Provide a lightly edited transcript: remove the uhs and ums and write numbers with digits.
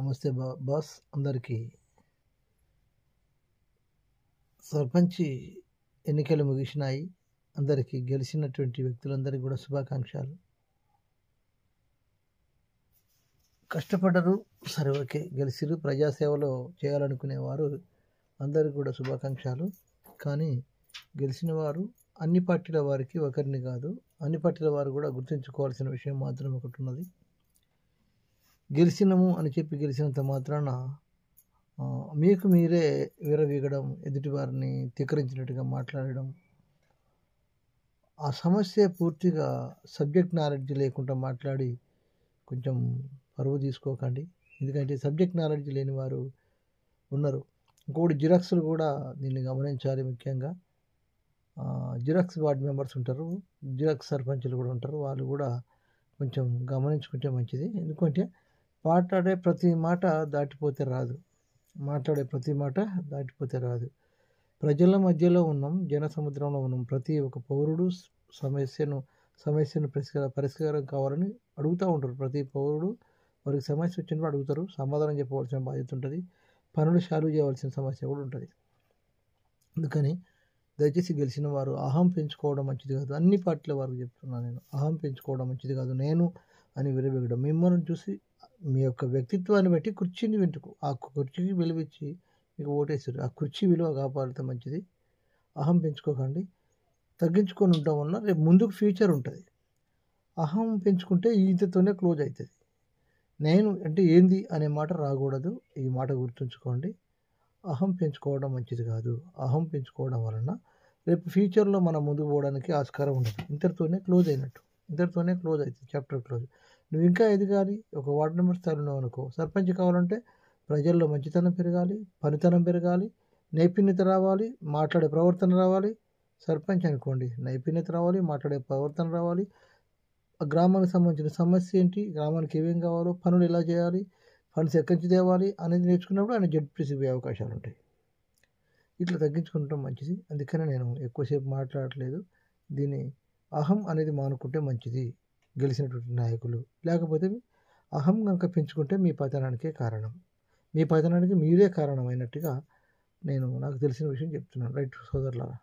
నమస్తే బాస్ అందరికీ. సర్పంచి ఎన్నికలు ముగిసినాయి. అందరికీ గెలిచినటువంటి వ్యక్తులందరికీ కూడా శుభాకాంక్షలు. కష్టపడ్డరు, సరే ఓకే, గెలిచిరు. ప్రజాసేవలో చేయాలనుకునేవారు అందరికీ కూడా శుభాకాంక్షలు. కానీ గెలిచిన వారు అన్ని పార్టీల వారికి ఒకరిని కాదు, అన్ని పార్టీల వారు కూడా గుర్తుంచుకోవాల్సిన విషయం మాత్రం ఒకటి ఉన్నది. గెలిచినము అని చెప్పి గెలిచినంత మాత్రాన మీకు మీరే విరవీగడం, ఎదుటివారిని తిక్కరించినట్టుగా మాట్లాడడం, ఆ సమస్య పూర్తిగా సబ్జెక్ట్ నాలెడ్జ్ లేకుండా మాట్లాడి కొంచెం పరువు తీసుకోకండి. ఎందుకంటే సబ్జెక్ట్ నాలెడ్జ్ లేని వారు ఉన్నారు. ఇంకోటి జిరాక్స్లు కూడా దీన్ని గమనించాలి. ముఖ్యంగా జిరాక్స్ వార్డ్ మెంబర్స్ ఉంటారు, జిరాక్స్ సర్పంచులు కూడా ఉంటారు. వాళ్ళు కూడా కొంచెం గమనించుకుంటే మంచిది. ఎందుకంటే మాట్లాడే ప్రతి మాట దాటిపోతే రాదు. ప్రజల మధ్యలో ఉన్నాం, జన సముద్రంలో ఉన్నాం. ప్రతి ఒక్క పౌరుడు సమస్యను పరిష్కారం కావాలని అడుగుతూ ఉంటారు. ప్రతి పౌరుడు వారికి సమస్య వచ్చినప్పుడు అడుగుతారు, సమాధానం చెప్పవలసిన బాధ్యత ఉంటుంది, పనులు సాల్వ్ చేయవలసిన సమస్య కూడా ఉంటుంది. అందుకని దయచేసి గెలిచిన వారు అహం పెంచుకోవడం మంచిది కాదు. అన్ని పార్టీల వారికి చెప్తున్నాను నేను, అహం పెంచుకోవడం మంచిది కాదు. నేను అని విరవీగడం, మిమ్మల్ని చూసి మీ యొక్క వ్యక్తిత్వాన్ని బట్టి కుర్చీని ఆ కుర్చీకి విలువిచ్చి మీకు ఓటేసారు. ఆ కుర్చీ విలువ కాపాడితే మంచిది. అహం పెంచుకోకండి. తగ్గించుకొని ఉండడం వల్ల రేపు ముందుకు ఫ్యూచర్ ఉంటుంది. అహం పెంచుకుంటే ఇంతతోనే క్లోజ్ అవుతుంది. నేను అంటే ఏంది అనే మాట రాకూడదు. ఈ మాట గుర్తుంచుకోండి. అహం పెంచుకోవడం మంచిది కాదు. అహం పెంచుకోవడం వలన రేపు ఫ్యూచర్లో మనం ముందుకు పోవడానికి ఆస్కారం ఉండదు. ఇంతటితోనే క్లోజ్ అవుతుంది, చాప్టర్ క్లోజ్. నువ్వు ఇంకా ఎదగాలి, ఒక వార్డు మెంబర్ స్థాయిలో ఉన్నావు అనుకో, సర్పంచ్ కావాలంటే ప్రజల్లో మంచితనం పెరగాలి, పనితనం పెరగాలి, నైపుణ్యత రావాలి, మాట్లాడే ప్రవర్తన రావాలి. సర్పంచ్ అనుకోండి, నైపుణ్యత రావాలి, మాట్లాడే ప్రవర్తన రావాలి, గ్రామానికి సంబంధించిన సమస్య ఏంటి, గ్రామానికి ఏమేం కావాలో, పనులు ఎలా చేయాలి, ఫండ్స్ ఎక్కడి నుంచి తేవాలి అనేది నేర్చుకున్నప్పుడు ఆయన జడ్పీసీ పోయే అవకాశాలు ఉంటాయి. ఇట్లా తగ్గించుకుంటాం మంచిది. అందుకనే నేను ఎక్కువసేపు మాట్లాడట్లేదు. దీన్ని అహం అనేది మానుకుంటే మంచిది గెలిచినటువంటి నాయకులు. లేకపోతే అహం కనుక పెంచుకుంటే మీ పతనానికే కారణం, మీ పతనానికి మీరే కారణమైనట్టుగా నేను నాకు తెలిసిన విషయం చెప్తున్నాను. రైట్ సోదరులారా.